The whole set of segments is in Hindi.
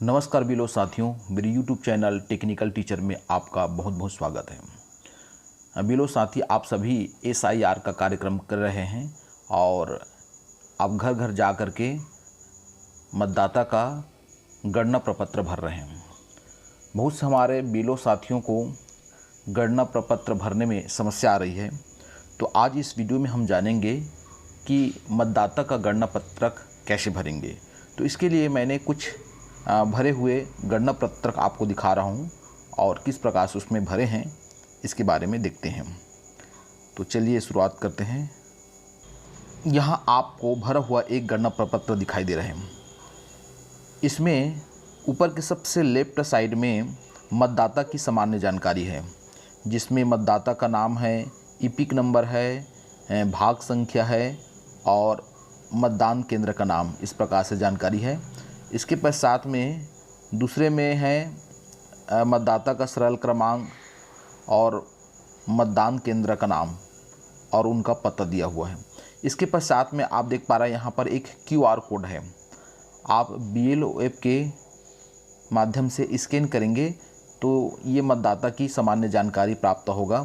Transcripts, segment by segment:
नमस्कार बिलो साथियों, मेरे YouTube चैनल टेक्निकल टीचर में आपका बहुत बहुत स्वागत है। बिलो साथी, आप सभी SIR का कार्यक्रम कर रहे हैं और आप घर घर जा कर के मतदाता का गणना प्रपत्र भर रहे हैं। बहुत से हमारे बिलो साथियों को गणना प्रपत्र भरने में समस्या आ रही है, तो आज इस वीडियो में हम जानेंगे कि मतदाता का गणना पत्रक कैसे भरेंगे। तो इसके लिए मैंने कुछ भरे हुए गणना पत्रक आपको दिखा रहा हूं और किस प्रकार से उसमें भरे हैं इसके बारे में देखते हैं। तो चलिए शुरुआत करते हैं। यहाँ आपको भरा हुआ एक गणना प्रपत्र दिखाई दे रहा है। इसमें ऊपर के सबसे लेफ्ट साइड में मतदाता की सामान्य जानकारी है, जिसमें मतदाता का नाम है, इपिक नंबर है, भाग संख्या है और मतदान केंद्र का नाम। इस प्रकार से जानकारी है। इसके पश्चात में दूसरे में है मतदाता का सरल क्रमांक और मतदान केंद्र का नाम और उनका पता दिया हुआ है। इसके पश्चात में आप देख पा रहे हैं यहाँ पर एक QR कोड है। आप BLO ऐप के माध्यम से स्कैन करेंगे तो ये मतदाता की सामान्य जानकारी प्राप्त होगा।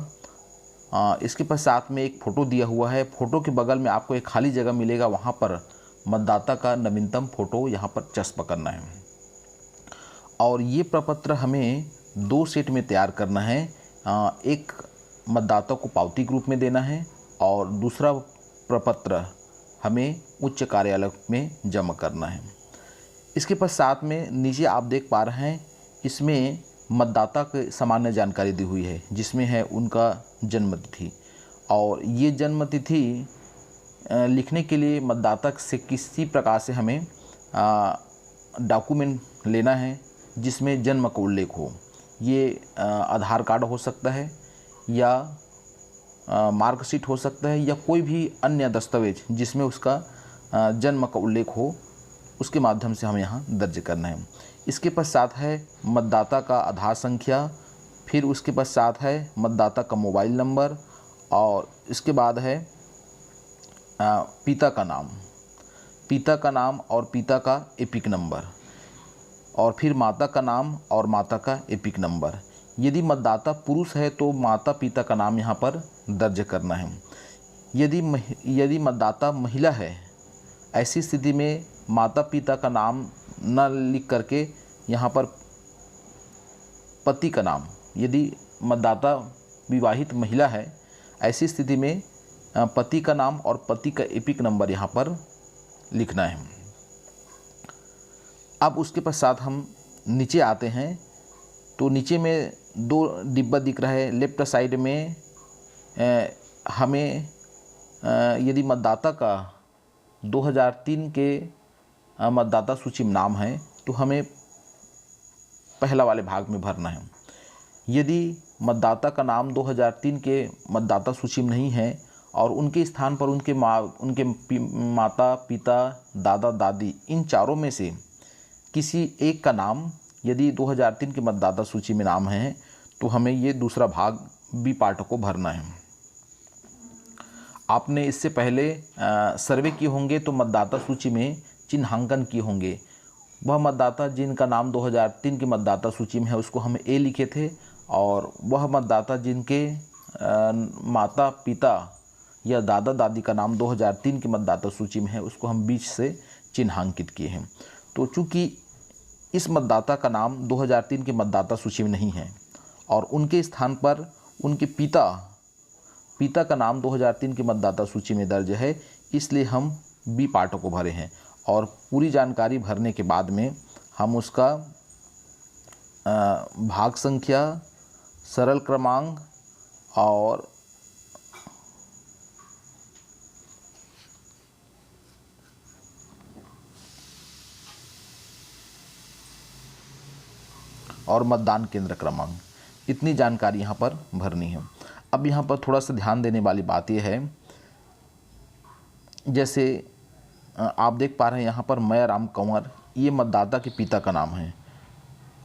इसके पश्चात में एक फ़ोटो दिया हुआ है। फ़ोटो के बगल में आपको एक खाली जगह मिलेगा, वहाँ पर मतदाता का नवीनतम फ़ोटो यहाँ पर चस्प करना है। और ये प्रपत्र हमें 2 सेट में तैयार करना है। एक मतदाता को पावती के रूप में देना है और दूसरा प्रपत्र हमें उच्च कार्यालय में जमा करना है। इसके पश्चात में नीचे आप देख पा रहे हैं, इसमें मतदाता की सामान्य जानकारी दी हुई है, जिसमें है उनका जन्म तिथि। और ये जन्म तिथि लिखने के लिए मतदाता से किसी प्रकार से हमें डॉक्यूमेंट लेना है जिसमें जन्म का उल्लेख हो। ये आधार कार्ड हो सकता है या मार्कशीट हो सकता है या कोई भी अन्य दस्तावेज जिसमें उसका जन्म का उल्लेख हो, उसके माध्यम से हमें यहाँ दर्ज करना है। इसके पश्चात है मतदाता का आधार संख्या, फिर उसके पश्चात है मतदाता का मोबाइल नंबर और इसके बाद है पिता का नाम और पिता का एपिक नंबर और फिर माता का नाम और माता का एपिक नंबर। यदि मतदाता पुरुष है तो माता पिता का नाम यहाँ पर दर्ज करना है। यदि मतदाता महिला है, ऐसी स्थिति में माता पिता का नाम न लिख करके यहाँ पर पति का नाम, यदि मतदाता विवाहित महिला है, ऐसी स्थिति में पति का नाम और पति का एपिक नंबर यहाँ पर लिखना है। अब उसके पश्चात हम नीचे आते हैं तो नीचे में 2 डिब्बा दिख रहा है। लेफ्ट साइड में हमें यदि मतदाता का 2003 के मतदाता सूची में नाम है तो हमें पहला वाले भाग में भरना है। यदि मतदाता का नाम 2003 के मतदाता सूची में नहीं है और उनके स्थान पर उनके माता पिता दादा दादी, इन चारों में से किसी एक का नाम यदि 2003 के मतदाता सूची में नाम है तो हमें ये दूसरा भाग B पार्ट को भरना है। आपने इससे पहले सर्वे किए होंगे तो मतदाता सूची में चिन्हांकन किए होंगे। वह मतदाता जिनका नाम 2003 की मतदाता सूची में है उसको हम A लिखे थे और वह मतदाता जिनके माता पिता या दादा दादी का नाम 2003 की मतदाता सूची में है उसको हम बीच से चिन्हांकित किए हैं। तो चूँकि इस मतदाता का नाम 2003 की मतदाता सूची में नहीं है और उनके स्थान पर उनके पिता का नाम 2003 की मतदाता सूची में दर्ज है, इसलिए हम B पार्ट को भरे हैं। और पूरी जानकारी भरने के बाद में हम उसका भाग संख्या, सरल क्रमांक और मतदान केंद्र क्रमांक, इतनी जानकारी यहाँ पर भरनी है। अब यहाँ पर थोड़ा सा ध्यान देने वाली बात यह है, जैसे आप देख पा रहे हैं यहाँ पर मयाराम कंवर, ये मतदाता के पिता का नाम है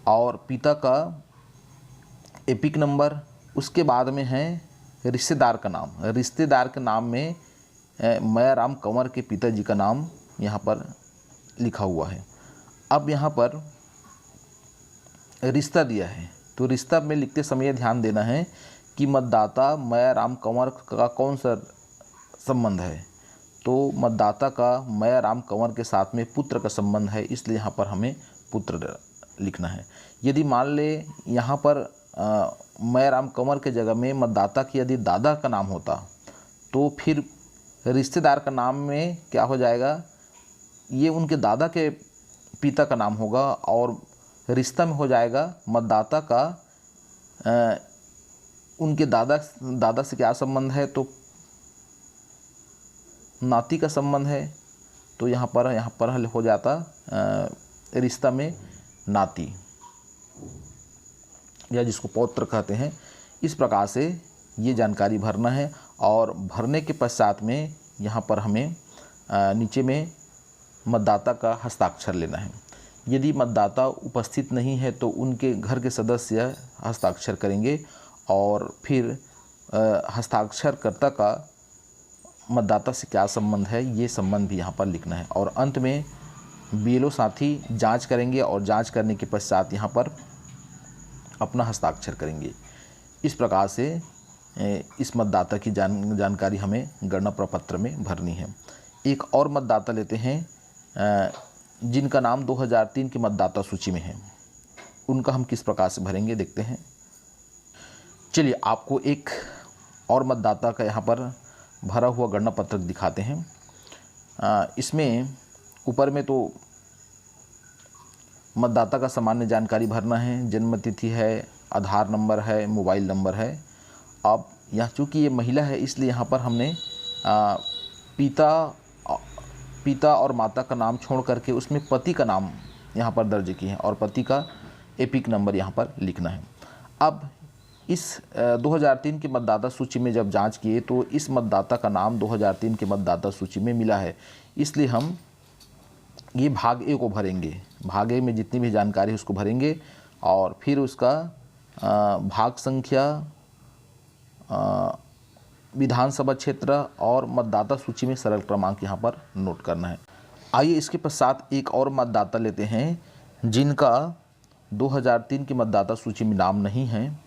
और पिता का एपिक नंबर। उसके बाद में है रिश्तेदार का नाम। रिश्तेदार के नाम में मयाराम कंवर के पिताजी का नाम यहाँ पर लिखा हुआ है। अब यहाँ पर रिश्ता दिया है, तो रिश्ता में लिखते समय ध्यान देना है कि मतदाता मया राम कंवर का कौन सा संबंध है। तो मतदाता का मया राम कंवर के साथ में पुत्र का संबंध है, इसलिए यहाँ पर हमें पुत्र लिखना है। यदि मान ले यहाँ पर मया राम कंवर के जगह में मतदाता की यदि दादा का नाम होता तो फिर रिश्तेदार का नाम में क्या हो जाएगा, ये उनके दादा के पिता का नाम होगा और रिश्ता में हो जाएगा मतदाता का उनके दादा से क्या संबंध है, तो नाती का संबंध है। तो यहाँ पर हो जाता रिश्ता में नाती, या जिसको पौत्र कहते हैं। इस प्रकार से ये जानकारी भरना है और भरने के पश्चात में यहाँ पर हमें नीचे में मतदाता का हस्ताक्षर लेना है। यदि मतदाता उपस्थित नहीं है तो उनके घर के सदस्य हस्ताक्षर करेंगे और फिर हस्ताक्षरकर्ता का मतदाता से क्या संबंध है, ये संबंध भी यहाँ पर लिखना है। और अंत में बीएलओ साथी जांच करेंगे और जांच करने के पश्चात यहाँ पर अपना हस्ताक्षर करेंगे। इस प्रकार से इस मतदाता की जानकारी हमें गणना प्रपत्र में भरनी है। एक और मतदाता लेते हैं जिनका नाम 2003 की मतदाता सूची में है, उनका हम किस प्रकार से भरेंगे देखते हैं। चलिए आपको एक और मतदाता का यहाँ पर भरा हुआ गणना पत्रक दिखाते हैं। इसमें ऊपर में तो मतदाता का सामान्य जानकारी भरना है, जन्म तिथि है, आधार नंबर है, मोबाइल नंबर है। अब यहाँ चूँकि ये महिला है इसलिए यहाँ पर हमने पिता और माता का नाम छोड़ करके उसमें पति का नाम यहाँ पर दर्ज किए हैं और पति का एपिक नंबर यहाँ पर लिखना है। अब इस 2003 की मतदाता सूची में जब जांच किए तो इस मतदाता का नाम 2003 के मतदाता सूची में मिला है, इसलिए हम ये भाग ए को भरेंगे। भाग ए में जितनी भी जानकारी है उसको भरेंगे और फिर उसका भाग संख्या, विधानसभा क्षेत्र और मतदाता सूची में सरल क्रमांक यहाँ पर नोट करना है। आइए इसके पश्चात एक और मतदाता लेते हैं जिनका 2003 की मतदाता सूची में नाम नहीं है।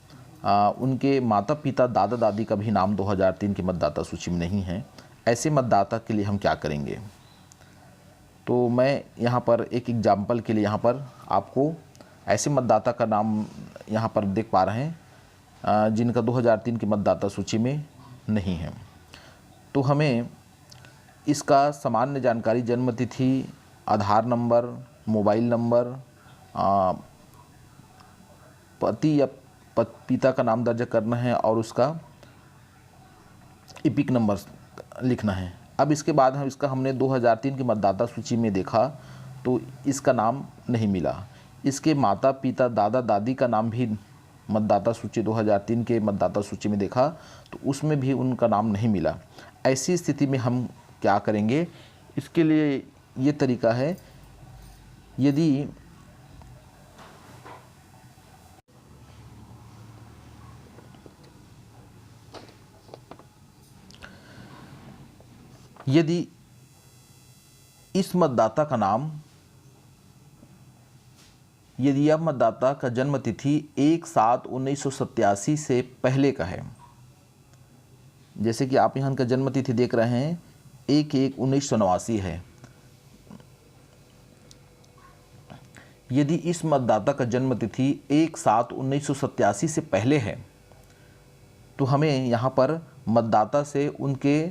उनके माता पिता दादा दादी का भी नाम 2003 की मतदाता सूची में नहीं है। ऐसे मतदाता के लिए हम क्या करेंगे, तो मैं यहाँ पर एक एग्जाम्पल के लिए यहाँ पर आपको ऐसे मतदाता का नाम यहाँ पर देख पा रहे हैं जिनका 2003 की मतदाता सूची में नहीं है। तो हमें इसका सामान्य जानकारी, जन्म तिथि, आधार नंबर, मोबाइल नंबर, पति या पिता का नाम दर्ज करना है और उसका एपिक नंबर लिखना है। अब इसके बाद हमने 2003 की मतदाता सूची में देखा तो इसका नाम नहीं मिला। इसके माता पिता दादा दादी का नाम भी मतदाता सूची 2003 के मतदाता सूची में देखा तो उसमें भी उनका नाम नहीं मिला। ऐसी स्थिति में हम क्या करेंगे, इसके लिए ये तरीका है, यदि इस मतदाता का नाम, यदि यह मतदाता का जन्म तिथि 1/7/1987 से पहले का है, जैसे कि आप यहाँ का जन्म तिथि देख रहे हैं 1/1/1989 है। यदि इस मतदाता का जन्म तिथि 1/7/1987 से पहले है तो हमें यहाँ पर मतदाता से उनके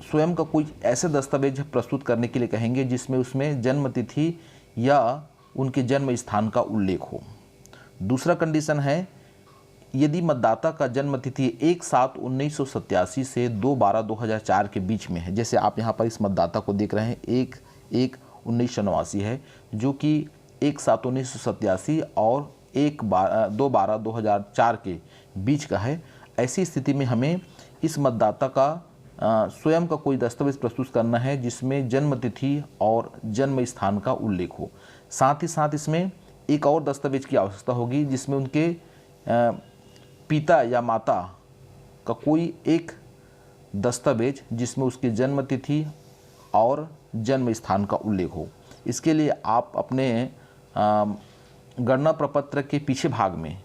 स्वयं का कोई ऐसे दस्तावेज प्रस्तुत करने के लिए कहेंगे जिसमें उसमें जन्म तिथि या उनके जन्म स्थान का उल्लेख हो। दूसरा कंडीशन है, यदि मतदाता का जन्म तिथि 1/7/1987 से 2/12/2004 के बीच में है, जैसे आप यहाँ पर इस मतदाता को देख रहे हैं 1/1/1989 है जो कि 1/7/1987 और 2/12/2004 के बीच का है। ऐसी स्थिति में हमें इस मतदाता का स्वयं का कोई दस्तावेज प्रस्तुत करना है जिसमें जन्म तिथि और जन्म स्थान का उल्लेख हो। साथ ही साथ इसमें एक और दस्तावेज की आवश्यकता होगी जिसमें उनके पिता या माता का कोई एक दस्तावेज जिसमें उसकी जन्म तिथि और जन्म स्थान का उल्लेख हो। इसके लिए आप अपने गणना प्रपत्र के पीछे भाग में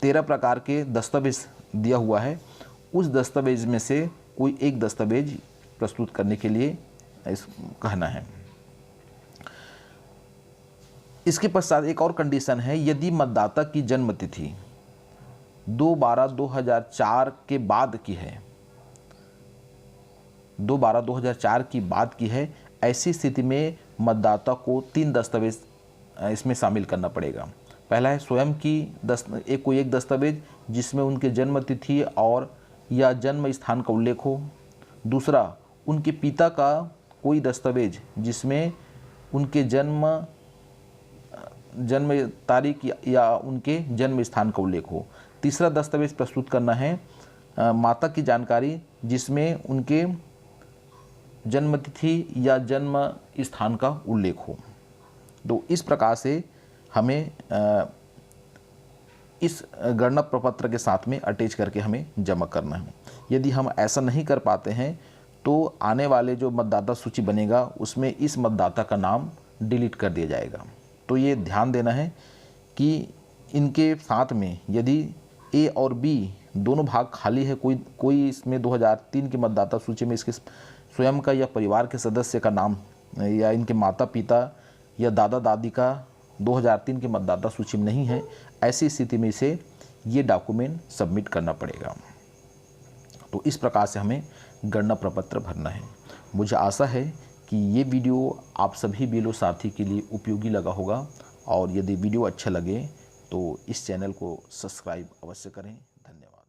13 प्रकार के दस्तावेज दिया हुआ है। उस दस्तावेज में से कोई एक दस्तावेज प्रस्तुत करने के लिए इस कहना है। इसके पश्चात एक और कंडीशन है, यदि मतदाता की जन्म तिथि 2/12/2004 के बाद की है, 2/12/2004 की बाद की है, ऐसी स्थिति में मतदाता को 3 दस्तावेज इसमें शामिल करना पड़ेगा। पहला है स्वयं की कोई एक दस्तावेज जिसमें उनके जन्म तिथि और या जन्म स्थान का उल्लेख हो। दूसरा, उनके पिता का कोई दस्तावेज जिसमें उनके जन्म तारीख या उनके जन्म स्थान का उल्लेख हो। तीसरा दस्तावेज प्रस्तुत करना है माता की जानकारी जिसमें उनके जन्म तिथि या जन्म स्थान का उल्लेख हो। तो इस प्रकार से हमें इस गणना प्रपत्र के साथ में अटैच करके हमें जमा करना है। यदि हम ऐसा नहीं कर पाते हैं तो आने वाले जो मतदाता सूची बनेगा उसमें इस मतदाता का नाम डिलीट कर दिया जाएगा। तो ये ध्यान देना है कि इनके साथ में यदि ए और बी दोनों भाग खाली है, कोई इसमें 2003 की मतदाता सूची में इसके स्वयं का या परिवार के सदस्य का नाम या इनके माता पिता या दादा दादी का 2003 की मतदाता सूची में नहीं है, ऐसी स्थिति में इसे ये डॉक्यूमेंट सबमिट करना पड़ेगा। तो इस प्रकार से हमें गणना प्रपत्र भरना है। मुझे आशा है कि ये वीडियो आप सभी बीएलओ साथी के लिए उपयोगी लगा होगा, और यदि वीडियो अच्छा लगे तो इस चैनल को सब्सक्राइब अवश्य करें। धन्यवाद।